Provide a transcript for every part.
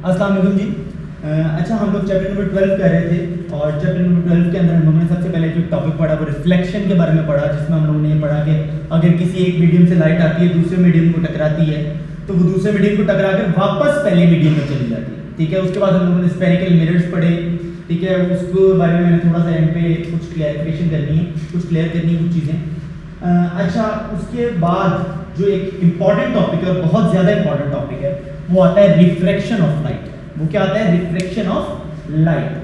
अस्सलाम वालेकुम जी। अच्छा, हम लोग चैप्टर नंबर 12 कर रहे थे और चैप्टर नंबर 12 के अंदर हम लोगों ने सबसे पहले जो टॉपिक पढ़ा वो रिफ्लेक्शन के बारे में पढ़ा, जिसमें हम लोगों ने ये पढ़ा कि अगर किसी एक मीडियम से लाइट आती है, दूसरे मीडियम को टकराती है, तो वो दूसरे मीडियम को टकरा कर वापस पहले मीडियम में चली जाती है। ठीक है, उसके बाद हम लोगों ने स्फेरिकल मिरर्स पढ़े। ठीक है, उसके बारे में मैंने थोड़ा सा एंड पे कुछ क्लैरिफिकेशन करनी है, कुछ क्लियर करनी है कुछ चीज़ें। अच्छा, उसके बाद जो एक इम्पॉर्टेंट टॉपिक है और बहुत ज़्यादा इम्पॉर्टेंट टॉपिक है वो आता है रिफ्रैक्शन ऑफ लाइट। वो क्या आता है? Refraction of light.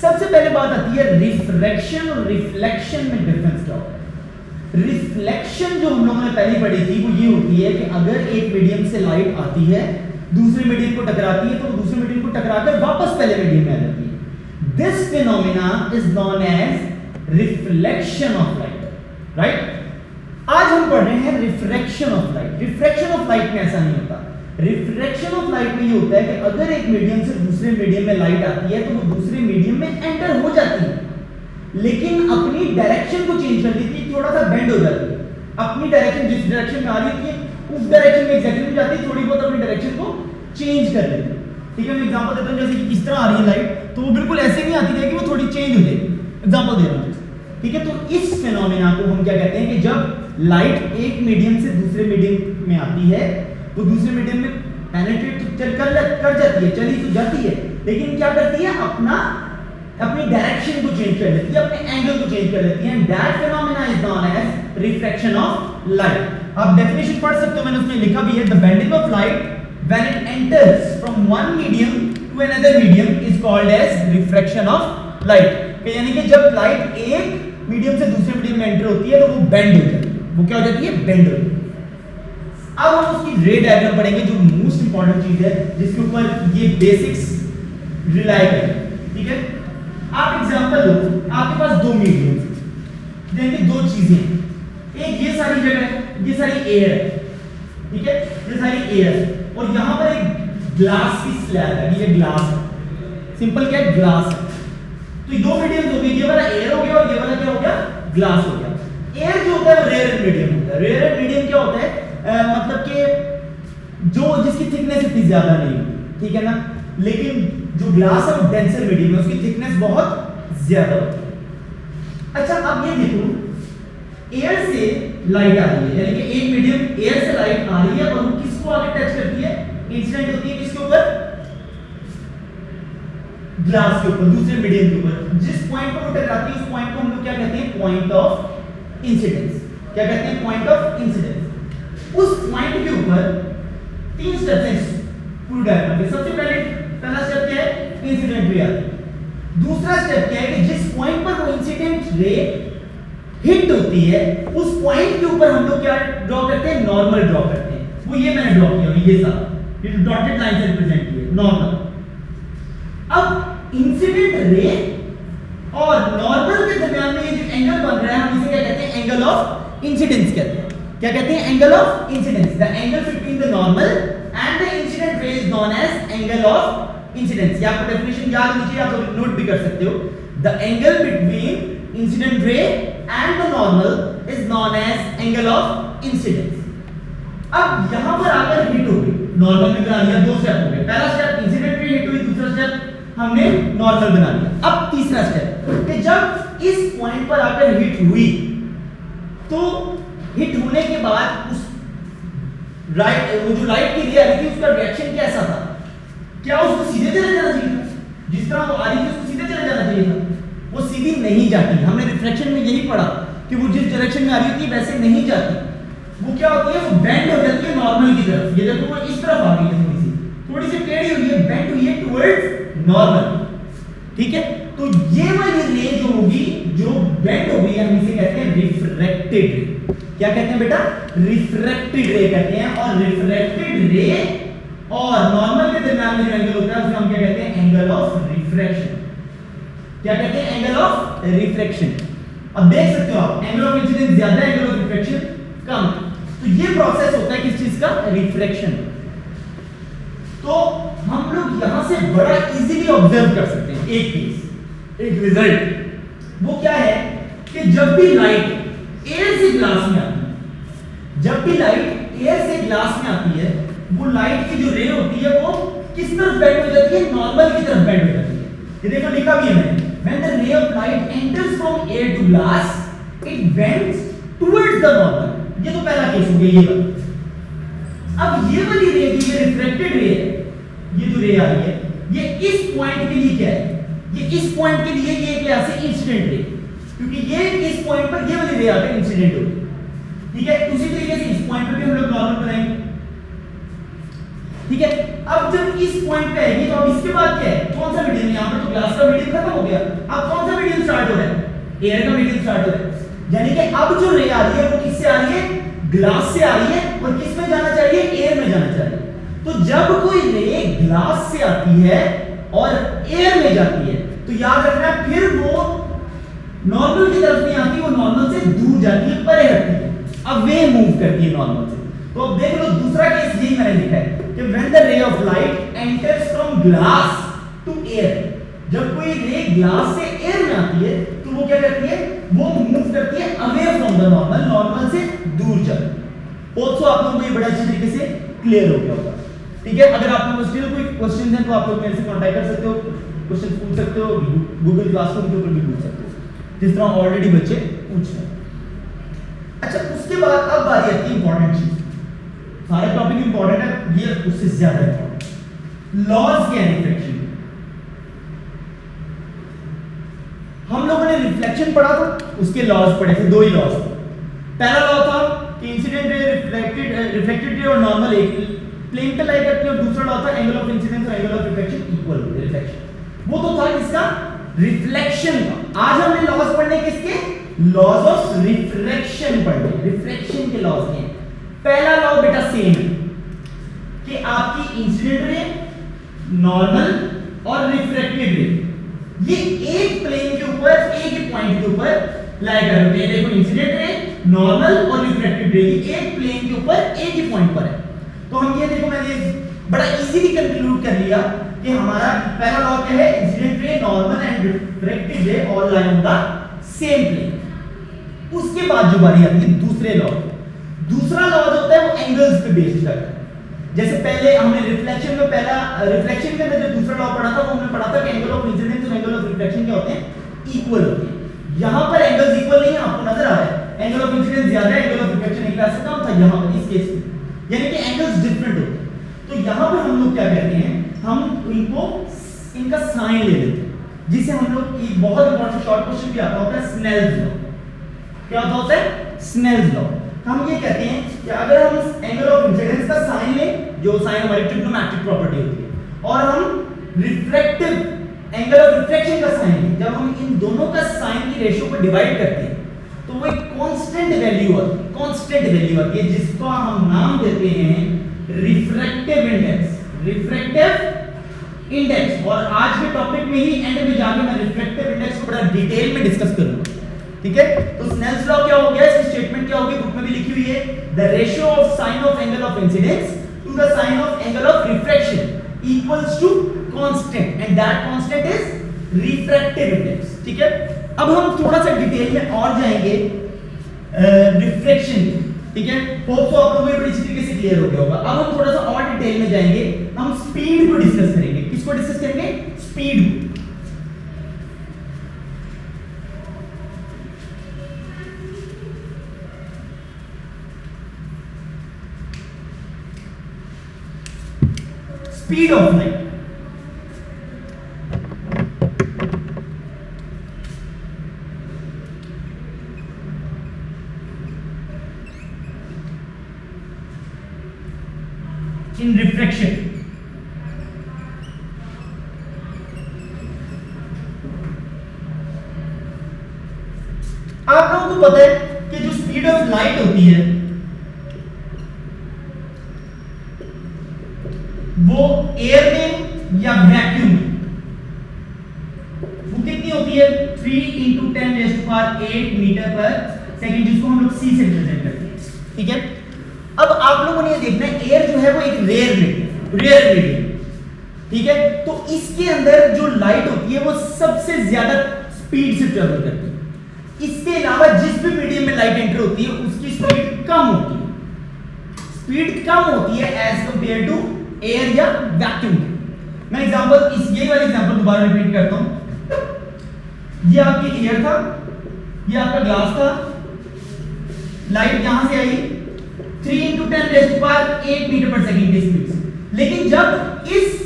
सबसे पहले बात आती है रिफ्रैक्शन और रिफ्लेक्शन में डिफरेंस क्या होता है। रिफ्लेक्शन जो हम लोगों ने पहले पढ़ी थी वो ये होती है कि अगर एक मीडियम से लाइट आती है, दूसरे मीडियम को टकराती है, तो दूसरे मीडियम को टकराकर वापस पहले मीडियम में आ जाती है। This phenomena is known as reflection of light. Right? आज हम पढ़ रहे हैं refraction of light. Refraction of light में ऐसा नहीं होता। रिफ्रैक्शन ऑफ लाइट में ये होता है कि अगर एक मीडियम से दूसरे मीडियम में लाइट आती है तो वो दूसरे मीडियम में एंटर हो जाती है, लेकिन अपनी डायरेक्शन को चेंज कर देती है, थोड़ा सा बेंड हो जाती है। अपनी डायरेक्शन जिस डायरेक्शन में आ रही होती है उस डायरेक्शन में एग्जैक्टली में जाती है, थोड़ी बहुत अपनी डायरेक्शन को चेंज कर लेती है। ठीक है, मैं एग्जांपल देता हूं, जैसे इस तरह आ रही है लाइट, तो वो बिल्कुल ऐसे नहीं आती रहेगी, वो थोड़ी चेंज हो जाएगी। एग्जांपल दे रहा हूं। ठीक है, तो इस फिनोमेना को हम क्या कहते हैं कि जब लाइट एक मीडियम से दूसरे मीडियम में आती है, वो दूसरे मीडियम में पेनिट्रेट कर जाती है, चली तो जाती है, लेकिन क्या करती है? अपनी डायरेक्शन को चेंज कर लेती है, अपने एंगल को चेंज कर लेती है। And that phenomena is known as refraction of light. आप डेफिनेशन पढ़ सकते हो, मैंने उसमें लिखा भी है, the bending of light when it enters from one medium to another medium is called as refraction of light. यानी कि जब लाइट एक मीडियम से दूसरे मीडियम में एंटर होती है तो वो बेंड हो जाती है। वो क्या हो जाती है? बेंड हो जाती है। अब हम उसकी रे डायग्राम पढ़ेंगे, जो मोस्ट इंपॉर्टेंट चीज है जिसके ऊपर ये बेसिक्स रिलाई करें। ठीक है, आप एग्जांपल लो, आपके पास दो मीडियम हैं, देखिए दो चीजें हैं, एक ये सारी जगह है, ये सारी एयर है। ठीक है, ये सारी एयर है और यहां पर एक ग्लास की स्लैब है, ये ग्लास है। सिंपल क्या है? ग्लास है। तो ये दो मीडियम हो गए, ये वाला एयर हो गया और ये वाला क्या हो गया? ग्लास हो गया। एयर जो होता है वो रेयर मीडियम होता है। रेयर मीडियम क्या होता है? मतलब कि जो जिसकी थिकनेस इतनी ज्यादा नहीं होती। ठीक है ना, लेकिन जो ग्लास है वो डेंसर मीडियम है, उसकी थिकनेस बहुत ज्यादा होती है। अच्छा, अब ये देखो, एयर से लाइट आ रही है, यानी कि एक मीडियम एयर से लाइट आ रही है और वो किसको आगे टच करती है? इंसिडेंट होती है किसके ऊपर? ग्लास के ऊपर, दूसरे मीडियम के ऊपर। जिस पॉइंट पर वो टकराती है उस पॉइंट को हम लोग क्या कहते हैं? Point of incidence. क्या कहते हैं? Point of incidence. उस पॉइंट के ऊपर तीन स्टेप्स हैं पूरी डायग्राम के। सबसे पहला स्टेप क्या है? इंसिडेंट रे आती है। दूसरा स्टेप क्या है कि जिस पॉइंट पर वो इंसिडेंट रे हिट होती है उस पॉइंट के ऊपर हम लोग क्या ड्रॉ करते हैं? नॉर्मल ड्रॉ करते हैं। वो ये मैंने ड्रॉ किया, ये सब ये डॉटेड लाइन से रिप्रेजेंट किया नॉर्मल। अब इंसिडेंट रे और नॉर्मल के दरमियान में ये जो एंगल बन रहा है हम इसे क्या कहते हैं? एंगल ऑफ इंसिडेंस कहते हैं। क्या कहते हैं? Angle of incidence. The angle between the normal and the incident ray is known as angle of incidence. ये आपको डेफिनेशन याद होनी चाहिए, आप तो नोट भी कर सकते हो। The angle between incident ray and the normal is known as angle of incidence. अब यहां पर आकर हिट हो गई, नॉर्मल में बना लिया, दो स्टेप हो गए। पहला स्टेप इंसिडेंट रे हिट हुई, दूसरा स्टेप हमने नॉर्मल बना लिया। अब तीसरा स्टेप कि जब इस पॉइंट पर आकर हिट हुई तो हिट होने के बाद उस वो जो लाइट की रे आ रही थी उसका रिएक्शन कैसा था? क्या उसको सीधे चले जाना चाहिए था? जिस तरह वो आ रही थी उसको सीधे चले जाना चाहिए था? वो सीधी नहीं जाती। हमने रिफ्लेक्शन में यही पढ़ा कि वो जिस डायरेक्शन में आ रही थी वैसे नहीं जाती। वो क्या होती है? वो बेंड हो जाती है नॉर्मल की तरफ। ये देखो वो इस तरफ आ गई है, थोड़ी सी टेढ़ी हुई है, बेंड हुई है टुवर्ड्स नॉर्मल। ठीक है, तो ये वाली रे जो होगी, जो बेंड हो गई, हम इसे कहते हैं रिफ्रैक्टेड रे। क्या कहते हैं बेटा? रिफ्रैक्टेड रे कहते हैं। और रिफ्रैक्टेड रे और नॉर्मल के दरमियान में जो एंगल होता है उसे हम क्या कहते हैं? Angle of refraction. क्या कहते हैं? Angle of refraction. अब देख सकते हो आप, एंगल ऑफ इंसिडेंस ज्यादा, एंगल ऑफ रिफ्रैक्शन कम। तो ये प्रोसेस होता है किस चीज का? रिफ्रैक्शन। तो हम लोग यहां से बड़ा इजीली ऑब्जर्व कर सकते हैं एक चीज, एक रिजल्ट। वो क्या है कि जब भी लाइट एयर से ग्लास में आती है, जब भी लाइट एयर से ग्लास में आती है, वो लाइट की जो रे होती है वो किस तरफ बेंड हो जाती है, नॉर्मल की तरफ बेंड हो जाती है। ये देखो लिखा भी है मैंने, when the ray of light enters from air to glass it bends towards the normal। ये तो पहला केस हो गया ये वाला। अब ये वाली रे जो ये रिफ्लेक्टेड रे है, ये जो रे आ रही है, ये इस पॉइंट के लिए क्या है, ये इस पॉइंट के लिए ये क्या है, इंसिडेंट रे, क्योंकि ये इस पॉइंट पर ये वाली रे आकर इंसिडेंट होगी। ठीक है, उसी तरीके से इस पॉइंट पर भी हम लोग नॉर्मल बनाएंगे। ठीक है, अब जब इस पॉइंट पे आएगी तो अब इसके बाद क्या है, कौन सा मीडियम, यहां पर तो ग्लास का मीडियम खत्म हो गया, अब कौन सा मीडियम स्टार्ट हो रहा है, एयर का मीडियम स्टार्ट हो रहा है। यानी कि अब जो रे आ रही है वो किससे आ रही है, ग्लास से आ रही है, और किस में जाना चाहिए, एयर में जाना चाहिए। तो जब कोई रे ग्लास से आती है और एयर में जाती है तो याद रखना फिर वो नॉर्मल की तरफ नहीं आती, वो नॉर्मल से दूर जाती है, परे हटती है, अवे मूव करती है नॉर्मल से। तो अब देख लो दूसरा केस यही मैंने लिखा है कि when the ray of light enters from glass to air, जब कोई रे ग्लास से एयर में आती है तो वो क्या करती है, वो मूव करती है away from the normal, normal से दूर जाती। होप सो आप लोगों को ये बड़ा अच्छी तरीके से क्लियर हो गया होगा। ठीक है, अगर आप लोगों को स्टिल कोई क्वेश्चन है तो आप लोग मेरे से कांटेक्ट कर सकते हो, क्वेश्चन पूछ सकते हो, गूगल क्लासरूम के ऊपर भी पूछ सकते हो, जिस तरह ऑलरेडी बच्चे पूछ रहे हैं। अच्छा, उसके बाद अब बारी आती है इंपॉर्टेंट चीज, सारे टॉपिक इंपॉर्टेंट है, ये उससे ज्यादा इंपॉर्टेंट, लॉज के रिफ्लेक्शन। हम लोगों ने रिफ्लेक्शन पढ़ा था, उसके लॉज पढ़े थे, दो ही लॉज थे। पहला लॉ था कि इंसिडेंट रे, रिफ्लेक्टेड रे और नॉर्मल एक प्लेन पे लाई करती है, और दूसरा लॉ था एंगल ऑफ इंसिडेंस और एंगल ऑफ रिफ्लेक्शन इक्वल होते हैं, रिफ्लेक्शन। वो तो था किसका, रिफ्लेक्शन का। आज हमने लॉज पढ़ने किसके, लॉज ऑफ रिफ्रैक्शन पढ़ने, रिफ्लेक्शन के लॉज हैं। पहला लॉ बेटा सेम है कि आपकी इंसिडेंट रे, नॉर्मल और रिफ्रैक्टेड रे ये एक प्लेन के ऊपर, एक ही पॉइंट के ऊपर लाई कर रहे हैं। देखो इंसिडेंट रे, नॉर्मल और रिफ्रैक्टेड रे एक प्लेन के ऊपर एक ही पॉइंट पर है। तो हम ये देखो मैंने बड़ा इजीली कंक्लूड कर लिया कि हमारा पहला लॉ क्या है, incident ray, normal and refracted ray all lie on the same plane. उसके बाद जो बारी आती है दूसरे लॉ, दूसरा लॉ जो होता है वो एंगल्स पे बेस्ड करता है। जैसे पहले हमने रिफ्लेक्शन में पहला रिफ्लेक्शन के अंदर जो दूसरा लॉ पढ़ा था वो हमने पढ़ा था कि एंगल ऑफ इंसिडेंस और एंगल ऑफ रिफ्लेक्शन क्या होते हैं, इक्वल होते हैं। यहां पर एंगल्स इक्वल नहीं है, आपको नजर आ रहा है, एंगल ऑफ इंसिडेंस ज्यादा है, एंगल ऑफ रिफ्लेक्शन एक क्लास से कम था यहां पर इस केस में, यानी कि एंगल्स डिफरेंट होते हैं। तो यहां पर हम लोग क्या करते हैं, हम इनको इनका साइन ले लेते हैं, जिसे हम लोग एक बहुत इंपॉर्टेंट शॉर्ट क्वेश्चन भी आता होता है स्नेल्स लॉ। क्या होता है, स्नेल्स लॉ। हम ये कहते हैं कि अगर हम एंगल ऑफ इंसिडेंस का साइन लें, जो साइन हमारी ट्रिग्नोमेट्रिक प्रॉपर्टी होती है, और हम रिफ्रैक्टिव एंगल ऑफ रिफ्लेक्शन का साइन लें, जब हम इन दोनों का साइन की रेशियो को डिवाइड करते हैं तो वो एक कांस्टेंट वैल्यू आती है, कांस्टेंट वैल्यू आती है जिसको हम नाम देते हैं रिफ्रैक्टिव इंडेक्स, रिफ्रैक्टिव इंडेक्स। और आज के टॉपिक में ही एंड में जाके मैं रिफ्रैक्टिव इंडेक्स को बड़ा डिटेल में डिस्कस करूंगा। ठीक है, तो स्नेल्स लॉ क्या हो गया, इसकी स्टेटमेंट क्या होगी, बुक में भी लिखी हुई है, the ratio of sine of angle of incidence to the sine of angle of refraction equals to constant and that constant is refractive index. ठीक है, अब हम थोड़ा सा डिटेल में और जाएंगे रिफ्रैक्शन। ठीक है, होप सो आप लोगों को बड़ी अच्छी तरीके से क्लियर हो गया होगा। अब हम थोड़ा सा और डिटेल में जाएंगे, हम स्पीड को डिस्कस करेंगे। किसको डिस्कस करेंगे, स्पीड को। Speed of light, in refraction, आप लोगों को पता है कि जो स्पीड ऑफ लाइट होती है वो एयर में या वैक्यूम में वो कितनी होती है, 3 × 10⁸ मीटर पर सेकंड, जिसको हम लोग सी से रिप्रेजेंट करते हैं। ठीक है, अब आप लोगों ने ये देखना है एयर जो है वो एक रेयर मीडियम, ठीक है, तो इसके अंदर जो लाइट होती है वो सबसे ज्यादा स्पीड से ट्रेवल करती है। इसके अलावा जिस भी मीडियम में लाइट एंटर होती है उसकी स्पीड कम होती है, स्पीड कम होती है एज कंपेयर टू एयर या वैक्यूम। मैं एग्जांपल यही वाली एग्जांपल दोबारा रिपीट करता हूं। ये आपकी एयर था, ये आपका ग्लास था, लाइट यहां से आई 3 × 10⁸ मीटर पर सेकंड की स्पीड से। लेकिन जब इस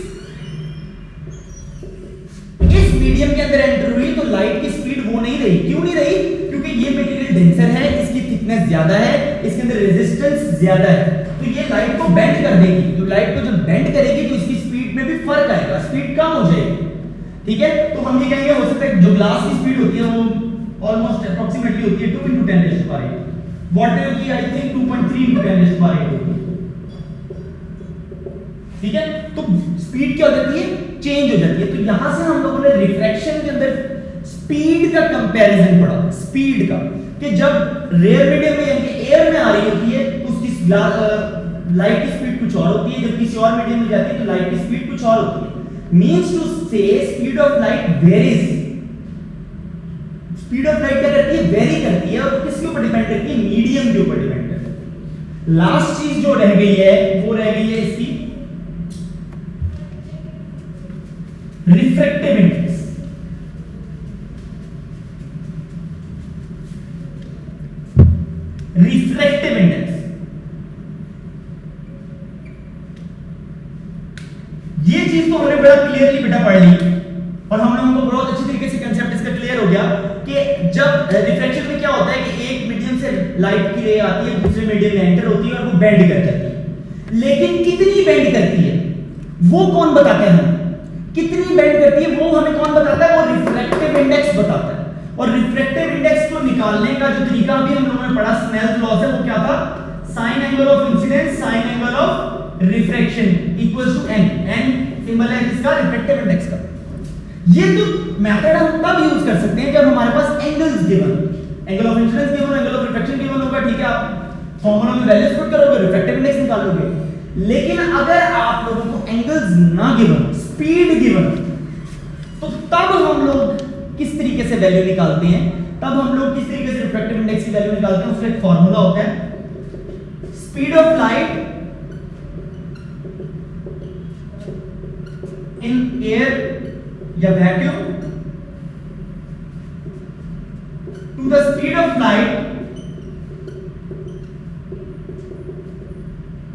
मीडियम के अंदर एंटर हुई तो लाइट की स्पीड वो नहीं रही। क्यों नहीं रही? क्योंकि ये मटेरियल डेंसर है, इसकी थिकनेस ज्यादा है, इसके अंदर रेजिस्टेंस ज्यादा है, तो ये लाइट को बेंड कर देगी। तो लाइट को जब बेंड करेगी तो इसकी स्पीड में भी फर्क आएगा, स्पीड कम हो जाएगी। ठीक है, तो हम ये कहेंगे हो सकता है जो ग्लास की स्पीड होती है वो ऑलमोस्ट अप्रोक्सीमेटली होती है 2 × 10⁸। वाटर की आई थिंक 2.3 × 10⁸ होती है। ठीक है, तो स्पीड क्या हो जाती है? चेंज हो जाती है। तो यहां से हम लोगों ने रिफ्रैक्शन के अंदर स्पीड का कंपैरिजन पढ़ा, स्पीड का, कि जब रेयर मीडियम में यानी एयर में आ रही होती है तो उसकी लाइट की स्पीड कुछ और होती है, जब किसी और मीडियम में जाती है तो लाइट की स्पीड कुछ और होती है। मींस टू से speed of light varies. Speed of light क्या करती है? वेरी करती है, और किसके ऊपर डिपेंड करती है? मीडियम के ऊपर डिपेंड करती है। लास्ट चीज जो रह गई है वो रह गई है इसकी रिफ्रैक्टिव इंडेक्स। रिफ्रैक्टिव इंडेक्स ये चीज तो हमने बड़ा क्लियरली बेटा पढ़ ली, और हमने उनको बहुत अच्छी तरीके से कंसेप्ट इसका क्लियर हो गया कि जब रिफ्रैक्शन में क्या होता है कि एक मीडियम से लाइट की रे आती है, दूसरे मीडियम में एंटर होती है और वो बेंड कर जाती है। लेकिन कितनी बेंड करती है वो कौन बताता है? कितनी बेंड करती है वो हमें कौन बताता है? वो रिफ्रैक्टिव इंडेक्स बताता है। और रिफ्रैक्टिव इंडेक्स को निकालने का जो तरीका अभी हम लोगों ने पढ़ा स्नेल्स लॉ से, वो क्या था? Sine angle of incidence sine angle of refraction equals to n। n symbol है किसका? रिफ्रैक्टिव इंडेक्स का। ये तो मेथड हम तब यूज कर सकते हैं जब हमारे पास angles given, angle of incidence given, angle of refraction given होगा। ठीक है, आप फार्मूला में वैल्यूज पुट करोगे, रिफ्रैक्टिव इंडेक्स निकालोगे। लेकिन अगर आप लोगों को एंगल्स ना गिवन, स्पीड गिवन, तो तब हम लोग किस तरीके से वैल्यू निकालते हैं? तब हम लोग किस तरीके से रिफ्रैक्टिव इंडेक्स की वैल्यू निकालते हैं? उसका एक फार्मूला होता है, speed of light in air या vacuum to the speed of light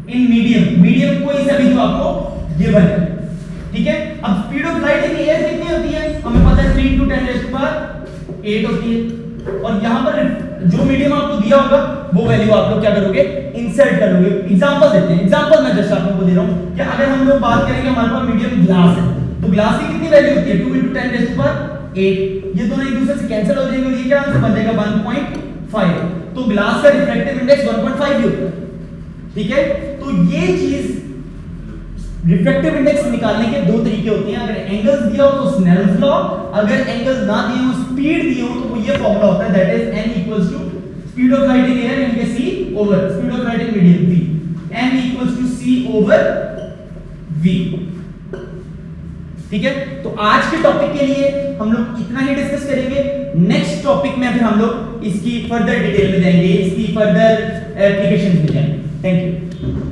in medium. Medium कोई सा भी जो आपको गिवन है। ठीक है, अब speed of light in air कितनी होती है? हमें पता है 3 × 10⁸ होती है। और यहां पर जो मीडियम आपको दिया होगा वो वैल्यू आप लोग क्या करोगे? इंसर्ट करोगे। एग्जांपल देते हैं, एग्जांपल मैं जस्ट आप लोगों को दे रहा हूं कि अगर हम लोग बात करेंगे हमारे पास मीडियम ग्लास है, तो ग्लास की कितनी वैल्यू होती है? 2 × 10⁸। ये दोनों एक दूसरे से कैंसिल हो जाएंगे और ये क्या आंसर बन जाएगा? 1.5। तो ग्लास का रिफ्रैक्टिव इंडेक्स 1.5 ही होता है। ठीक है, तो ये चीज रिफ्रैक्टिव इंडेक्स निकालने के दो तरीके होते हैं। अगर एंगल्स दिया हो तो स्नेल्स लॉ, अगर एंगल्स ना दिए हो, स्पीड दी हो, तो वो ये फॉर्मूला होता है, that is n equals to speed of light in air यानी कि c over speed of light in medium v। n equals to c over v। ठीक है, तो आज के टॉपिक के लिए हम लोग इतना ही डिस्कस करेंगे। नेक्स्ट टॉपिक में फिर हम लोग इसकी फर्दर डिटेल में जाएंगे, इसकी फर्दर एप्लीकेशंस में जाएंगे। Thank you.